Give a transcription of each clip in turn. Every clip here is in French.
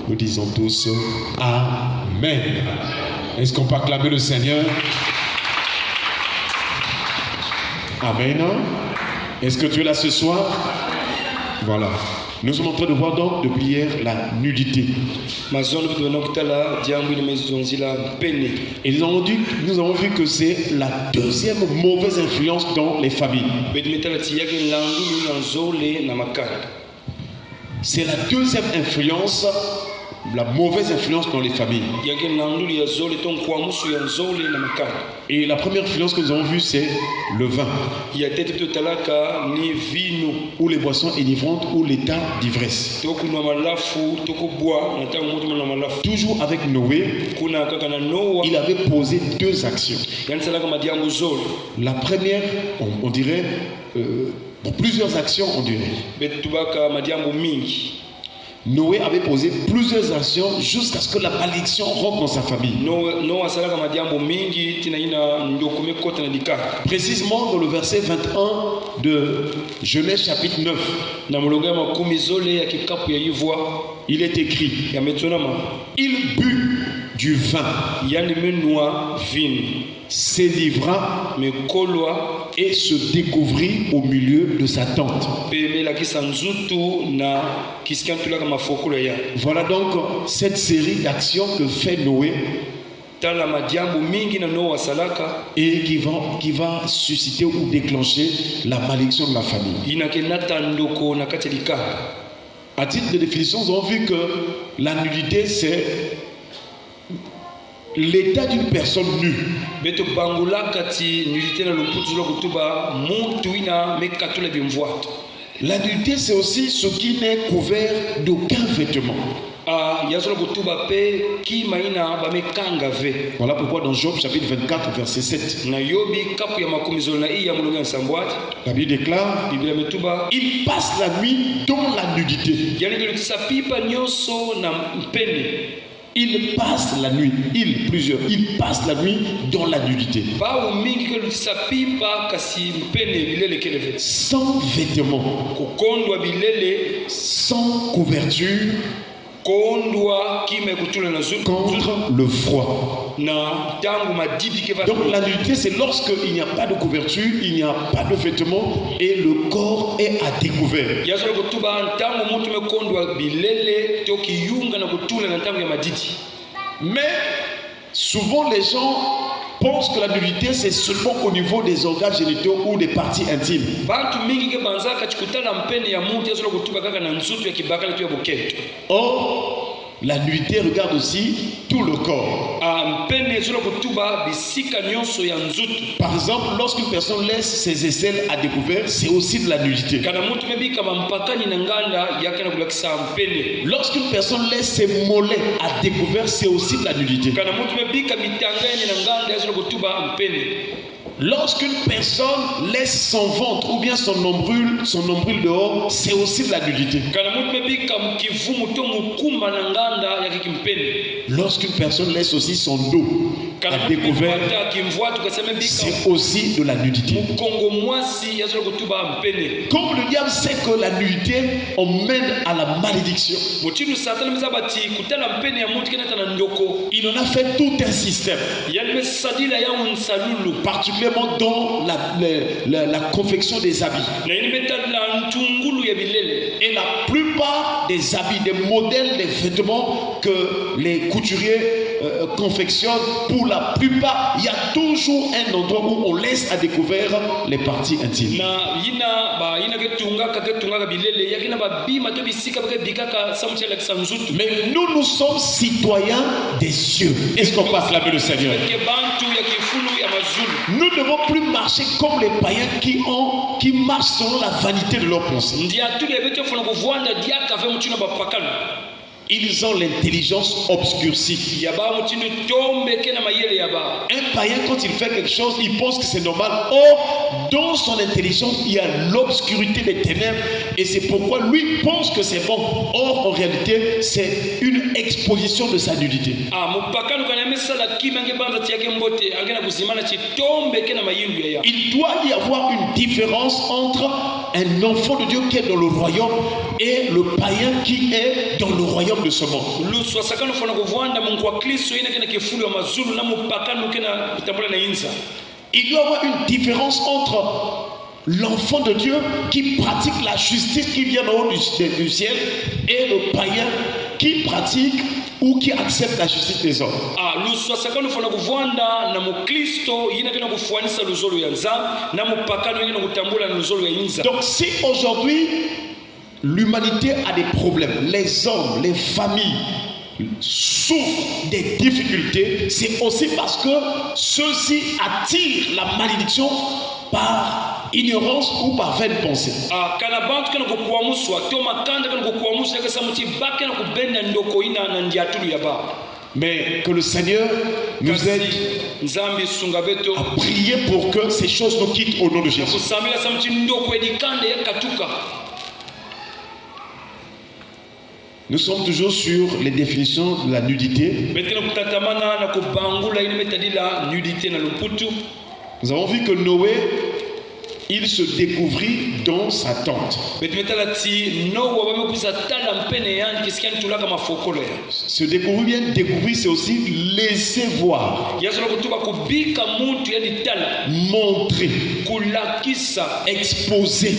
Nous disons tous Amen. Est-ce qu'on peut acclamer le Seigneur? Amen. Est-ce que tu es là ce soir? Voilà. Nous sommes en train de voir donc depuis hier la nudité. Et nous avons vu que c'est la deuxième mauvaise influence dans les familles. C'est la deuxième influence, la mauvaise influence dans les familles. Et la première influence que nous avons vue, c'est le vin. Ou les boissons enivrantes ou l'état d'ivresse. Toujours avec Noé, il avait posé deux actions. La première, on dirait, plusieurs actions, on dirait. Noé avait posé plusieurs actions jusqu'à ce que la malédiction rentre dans sa famille. Précisément dans le verset 21 de Genèse chapitre 9, il est écrit: il but du vin, s'élivra et se découvrit au milieu de sa tente. Voilà donc cette série d'actions que fait Noé et qui va susciter ou déclencher la malédiction de la famille. À titre de définition, nous avons vu que la nudité, c'est l'état d'une personne nue. La nudité, c'est aussi ce qui n'est couvert d'aucun vêtement. Voilà pourquoi dans Job chapitre 24 verset 7, la Bible déclare: il passe la nuit dans la nudité. Il passe la nuit, il passe la nuit dans la nudité. Sans vêtements, sans couverture, contre le froid. Donc la nudité, c'est lorsqu'il n'y a pas de couverture, il n'y a pas de vêtements et le corps est à découvert. Mais souvent les gens pensent que la nudité, c'est seulement au niveau des organes génitaux ou des parties intimes. Or, la nudité regarde aussi tout le corps. Par exemple, lorsqu'une personne laisse ses aisselles à découvert, c'est aussi de la nudité. Lorsqu'une personne laisse ses mollets à découvert, c'est aussi de la nudité. Lorsqu'une personne laisse son ventre ou bien son nombril dehors, c'est aussi de la nudité. Lorsqu'une personne laisse aussi son dos à découvert, c'est aussi de la nudité. Comme le diable sait que la nudité emmène à la malédiction, il en a fait tout un système, particulièrement dans la confection des habits. Et la plupart des habits, des modèles, des vêtements que les couturiers confectionnent, pour la plupart, il y a toujours un endroit où on laisse à découvert les parties intimes. Mais nous sommes citoyens des cieux. Est-ce qu'on peut acclamer le Seigneur? Nous ne devons plus marcher comme les païens qui marchent selon la vanité de leurs pensées. Ils ont l'intelligence obscurcie. Un païen, quand il fait quelque chose, il pense que c'est normal. Or, dans son intelligence, il y a l'obscurité des ténèbres. Et c'est pourquoi lui pense que c'est bon. Or, en réalité, c'est une exposition de sa nudité. Il doit y avoir une différence entre un enfant de Dieu qui est dans le royaume et le païen qui est est dans le royaume de ce monde. Il doit y avoir une différence entre l'enfant de Dieu qui pratique la justice qui vient en haut du ciel et le païen qui pratique ou qui accepte la justice des hommes. Donc si aujourd'hui l'humanité a des problèmes, les hommes, les familles souffrent des difficultés, c'est aussi parce que ceux-ci attirent la malédiction par ignorance ou par vaine pensée. Mais que le Seigneur nous aide à prier pour que ces choses nous quittent au nom de Jésus. Nous sommes toujours sur les définitions de la nudité. Nous avons vu que Noé, il se découvrit dans sa tente. Se découvrir, c'est aussi laisser voir, montrer, exposer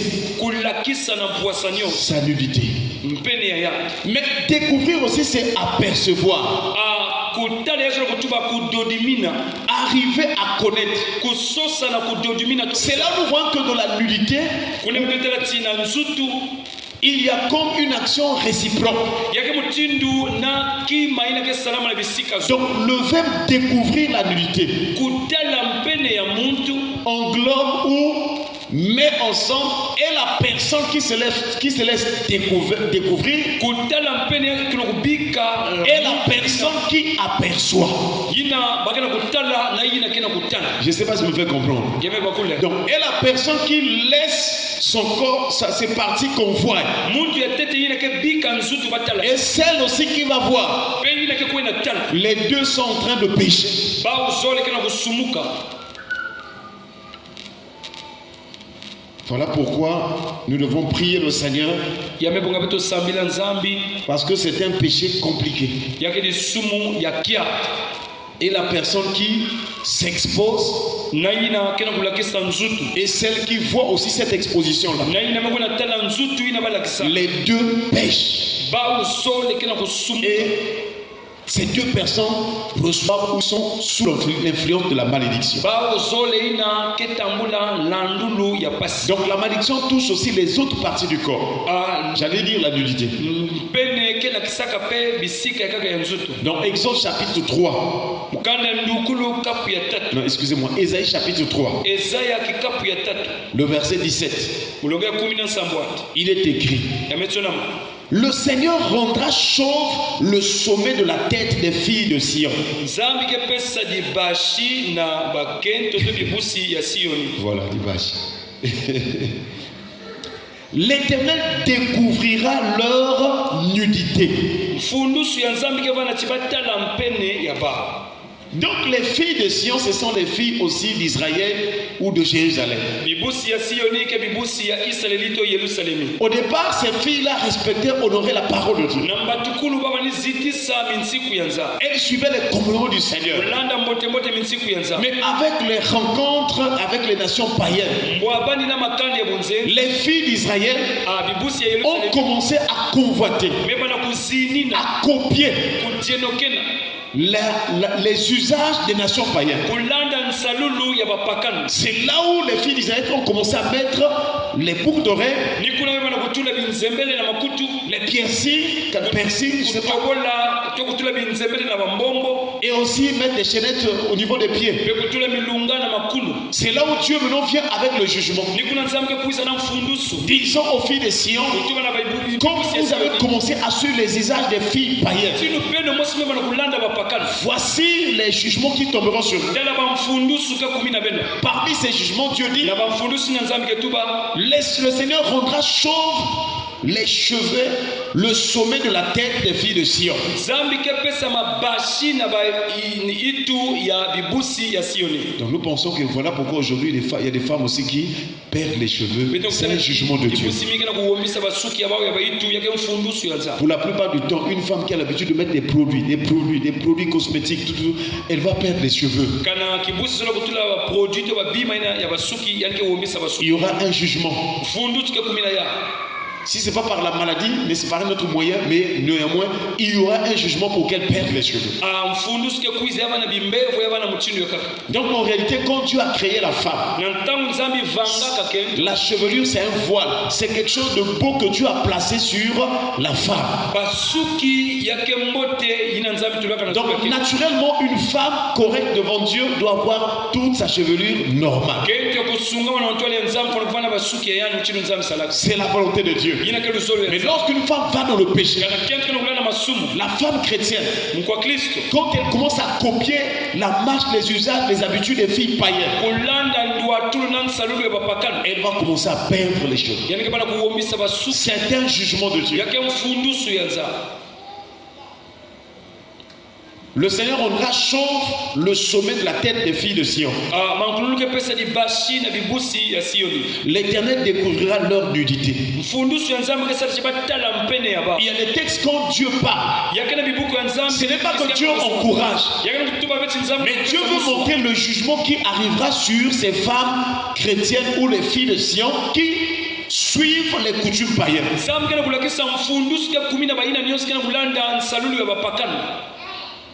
sa nudité. Mais découvrir aussi, c'est apercevoir. Arriver à connaître. C'est là où nous voyons que dans la nudité, il y a comme une action réciproque. Donc le verbe découvrir la nudité englobe ou met ensemble et la personne qui se laisse découvrir et la personne qui aperçoit. Je ne sais pas si vous me faites comprendre. Donc, et la personne qui laisse son corps, ses parties qu'on voit. Et celle aussi qui va voir. Les deux sont en train de pécher. Voilà pourquoi nous devons prier le Seigneur, parce que c'est un péché compliqué. Et la personne qui s'expose et celle qui voit aussi cette exposition-là, les deux pêchent. Et ces deux personnes reçoivent ou sont sous l'influence de la malédiction. Donc la malédiction touche aussi les autres parties du corps. J'allais dire la nudité. Donc Exode chapitre 3. Non, excusez-moi. Ésaïe chapitre 3. Le verset 17. Il est écrit: le Seigneur rendra chauve le sommet de la tête des filles de Sion. Voilà, Dibashi. L'Éternel découvrira leur nudité. Donc les filles de Sion, ce sont les filles aussi d'Israël ou de Jérusalem. Au départ, ces filles-là respectaient, honoraient la parole de Dieu. Elles suivaient les commandements du Seigneur. Mais avec les rencontres avec les nations païennes, les filles d'Israël ont commencé à convoiter, à copier les usages des nations païennes. C'est là où les filles d'Israël ont commencé à mettre les boucles d'oreilles, les piercings, je sais pas, et aussi mettre des chaînettes au niveau des pieds. C'est là où Dieu maintenant vient avec le jugement. Disons aux filles de Sion, comme vous avez commencé à suivre les usages des filles païennes, voici les jugements qui tomberont sur vous. Parmi ces jugements, Dieu dit, le Seigneur rendra chauve les cheveux, le sommet de la tête des filles de Sion. Donc nous pensons que voilà pourquoi aujourd'hui il y a des femmes aussi qui perdent les cheveux. C'est un jugement de Dieu. Pour la plupart du temps, une femme qui a l'habitude de mettre des produits cosmétiques, tout, elle va perdre les cheveux. Il y aura un jugement. Si ce n'est pas par la maladie, mais c'est par un autre moyen, mais néanmoins, il y aura un jugement pour qu'elle perde les cheveux. Donc en réalité, quand Dieu a créé la femme, la chevelure c'est un voile, c'est quelque chose de beau que Dieu a placé sur la femme. Donc naturellement, une femme correcte devant Dieu doit avoir toute sa chevelure normale. C'est la volonté de Dieu. Mais lorsqu'une femme va dans le péché, la femme chrétienne, quand elle commence à copier la marche, les usages, les habitudes des filles païennes, elle va commencer à perdre les cheveux. C'est un jugement de Dieu. Le Seigneur rendra chauve le sommet de la tête des filles de Sion. L'Éternel découvrira leur nudité. Il y a des textes quand Dieu parle. Ce n'est pas que Dieu encourage, mais Dieu veut montrer le jugement qui arrivera sur ces femmes chrétiennes ou les filles de Sion qui suivent les coutumes païennes.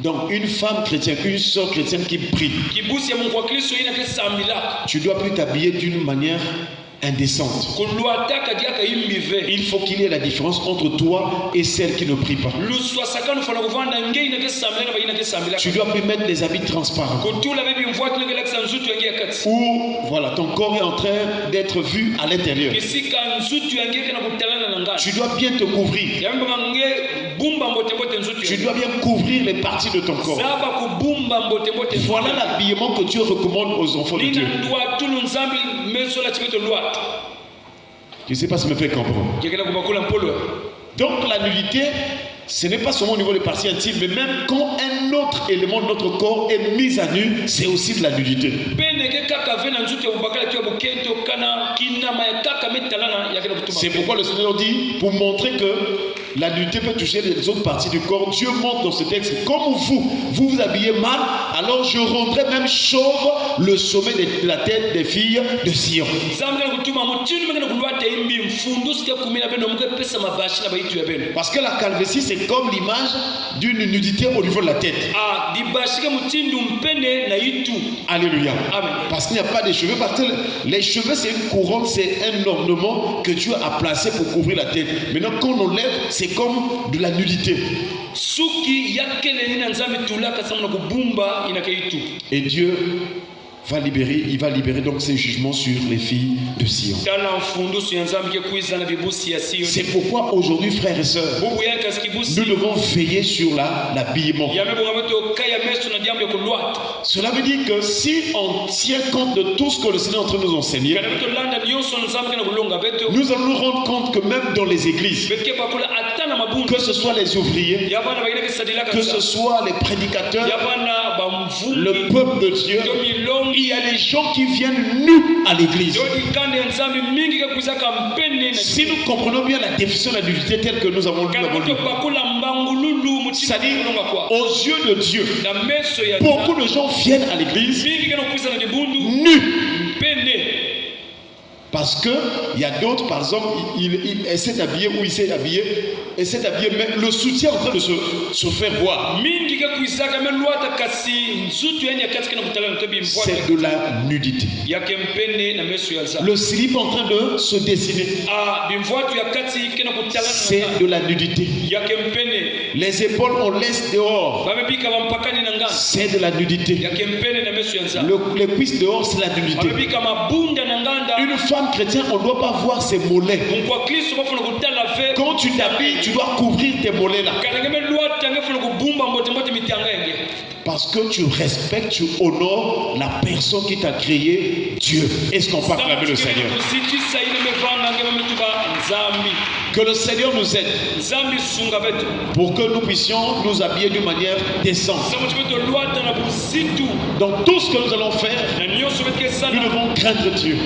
Donc une femme chrétienne, une sœur chrétienne qui prie, tu dois plus t'habiller d'une manière indécente. Il faut qu'il y ait la différence entre toi et celle qui ne prie pas. Tu dois plus mettre des habits transparents. Ou voilà, ton corps est en train d'être vu à l'intérieur. Tu dois bien te couvrir. Tu dois bien couvrir les parties de ton corps. Voilà l'habillement que Dieu recommande aux enfants de Dieu. Je ne sais pas si je me fais comprendre. Donc la nudité, ce n'est pas seulement au niveau des parties intimes, mais même quand un autre élément de notre corps est mis à nu, c'est aussi de la nudité. C'est pourquoi le Seigneur dit, pour montrer que la nudité peut toucher les autres parties du corps, Dieu montre dans ce texte, comme vous habillez mal, alors je rendrai même chauve le sommet de la tête des filles de Sion. Parce que la calvitie, c'est comme l'image d'une nudité au niveau de la tête. Alléluia. Amen. Parce qu'il n'y a pas de cheveux. Parce que les cheveux, c'est une couronne, c'est un ornement que Dieu a placé pour couvrir la tête. Maintenant, quand on enlève, c'est comme de la nudité. Et Dieu il va libérer donc ses jugements sur les filles de Sion. C'est pourquoi aujourd'hui, frères et sœurs, nous devons veiller sur l'habillement. Cela veut dire que si on tient compte de tout ce que le Seigneur est en train de nous enseigner, nous allons nous rendre compte que même dans les églises, que ce soit les ouvriers, que ce soit les prédicateurs, le peuple de Dieu, il y a des gens qui viennent nus à l'église. Si nous comprenons bien la définition de la nudité telle que nous avons lu, c'est-à-dire aux yeux de Dieu, beaucoup de gens viennent à l'église nus. Parce que il y a d'autres, par exemple, il essaie d'habiller ou il s'est habillé, mais le soutien est en train de se faire voir. C'est de la nudité. Le slip est en train de se dessiner. C'est de la nudité. Les épaules on laisse dehors. C'est de la nudité. Les cuisses dehors, c'est la nudité. Une femme chrétienne, on ne doit pas voir ses mollets. Quand tu t'habilles, tu dois couvrir tes mollets là. Parce que tu respectes, tu honores la personne qui t'a créé, Dieu. Est-ce qu'on peut acclamer le Seigneur? Que le Seigneur nous aide pour que nous puissions nous habiller d'une manière décente. Dans tout ce que nous allons faire, nous devons craindre Dieu.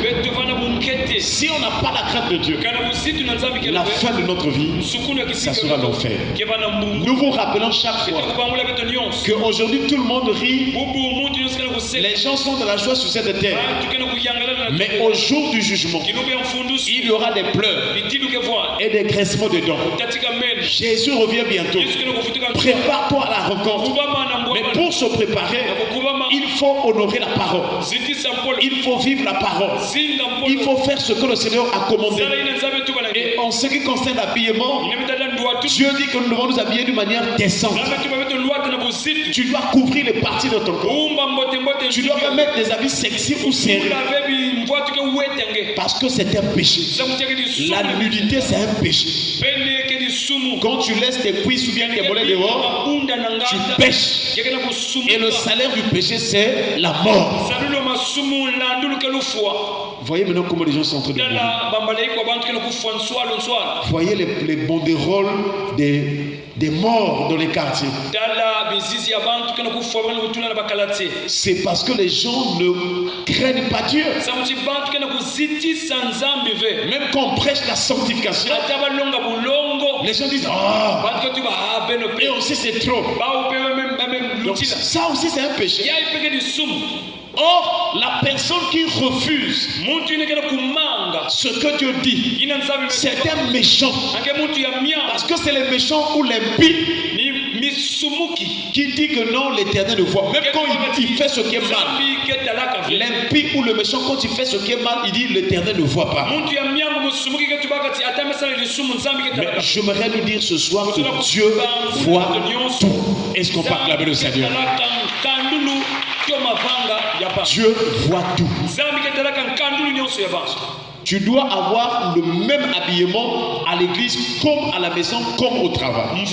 Si on n'a pas la crainte de Dieu, la fin de notre vie, ça sera l'enfer. Nous vous rappelons chaque fois qu'aujourd'hui tout le monde rit. Les gens sont de la joie sur cette terre. Mais au jour du jugement, il y aura des pleurs et des graissements de dents. Jésus revient bientôt. Prépare-toi à la rencontre. Mais pour se préparer, il faut honorer la parole. Il faut vivre la parole. Il faut faire ce que le Seigneur a commandé. Et en ce qui concerne l'habillement, Dieu dit que nous devons nous habiller d'une manière décente. Tu dois couvrir les parties de ton corps. Tu dois pas mettre des habits sexy ou serrés. Parce que c'est un péché. La nudité, c'est un péché. Quand tu laisses tes cuisses ou bien tes mollets dehors, tu pêches. Et le salaire du péché, c'est la mort. Voyez maintenant comment les gens sont en train de mourir. Voyez les banderoles des morts dans les quartiers. C'est parce que les gens ne craignent pas Dieu. Même quand on prêche la sanctification, les gens disent et aussi c'est trop. Donc, ça aussi c'est un péché. Or, la personne qui refuse ce que Dieu dit, c'est un méchant. Parce que c'est les méchants ou l'impie qui dit que non, l'Éternel le voit. Même quand il fait ce qui est mal, l'impie ou le méchant, quand il fait ce qui est mal, il dit l'Éternel ne voit pas. Mais j'aimerais nous dire ce soir que Dieu voit tout. Est-ce qu'on peut acclamer le Seigneur? Dieu voit tout. Tu dois avoir le même habillement à l'église comme à la maison, comme au travail.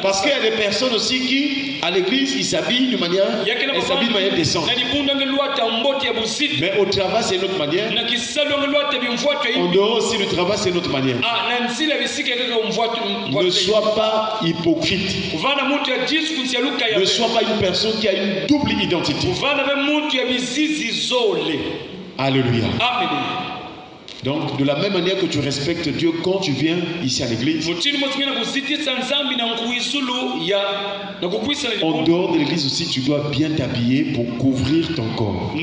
Parce qu'il y a des personnes aussi qui, à l'église, ils s'habillent de manière décente. Mais au travail, c'est une autre manière. En dehors aussi du travail, c'est une autre manière. Ne sois pas hypocrite. Ne sois pas une personne qui a une double identité. Alléluia. Amen. Donc, de la même manière que tu respectes Dieu quand tu viens ici à l'église, en dehors de l'église aussi, tu dois bien t'habiller pour couvrir ton corps.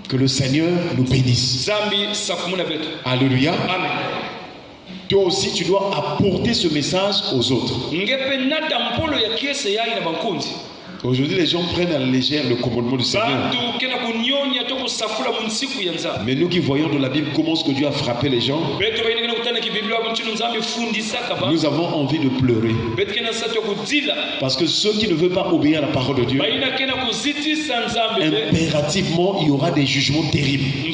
Que le Seigneur nous bénisse. Alléluia. Amen. Toi aussi, tu dois apporter ce message aux autres. Aujourd'hui, les gens prennent à la légère le commandement du Seigneur. Mais nous qui voyons dans la Bible comment ce que Dieu a frappé les gens, nous avons envie de pleurer. Parce que ceux qui ne veulent pas obéir à la parole de Dieu, impérativement, il y aura des jugements terribles.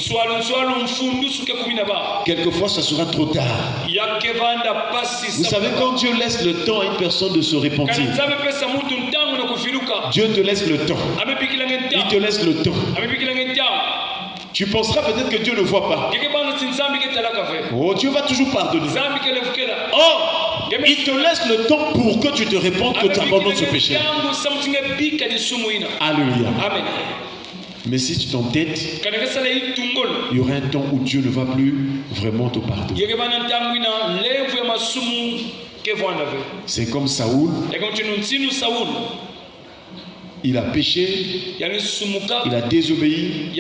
Quelquefois, ça sera trop tard. Vous savez, quand Dieu laisse le temps à une personne de se repentir, Dieu te laisse le temps. Il te laisse le temps. Tu penseras peut-être que Dieu ne voit pas. Oh, Dieu va toujours pardonner. Oh, il te laisse le temps pour que tu te répandes, que tu abandonnes ce péché. Alléluia. Amen. Mais si tu t'entêtes, il y aura un temps où Dieu ne va plus vraiment te pardonner. C'est comme Saoul. Il a péché, il a désobéi.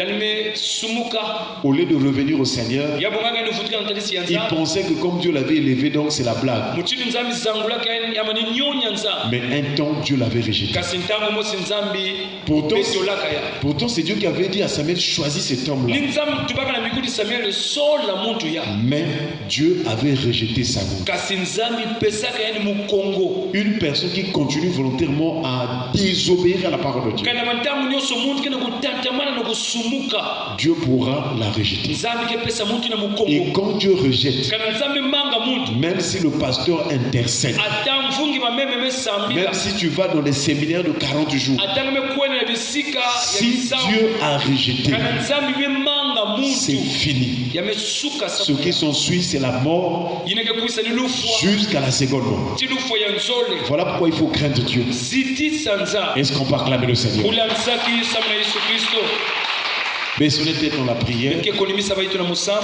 Au lieu de revenir au Seigneur, il pensait que comme Dieu l'avait élevé, donc c'est la blague. Mais un temps, Dieu l'avait rejeté. Pourtant c'est Dieu qui avait dit à Samuel, choisis cet homme-là. Mais Dieu avait rejeté Samuel. Une personne qui continue volontairement à désobéir à la parole de Dieu, Dieu pourra la rejeter. Et quand Dieu rejette, même si le pasteur intercède, même si tu vas dans les séminaires de 40 jours, si Dieu a rejeté, c'est fini. Ce qui s'ensuit, c'est la mort jusqu'à la seconde mort. Voilà pourquoi il faut craindre Dieu. Est-ce qu'on peut acclamer le Seigneur? Baissons les têtes dans la prière.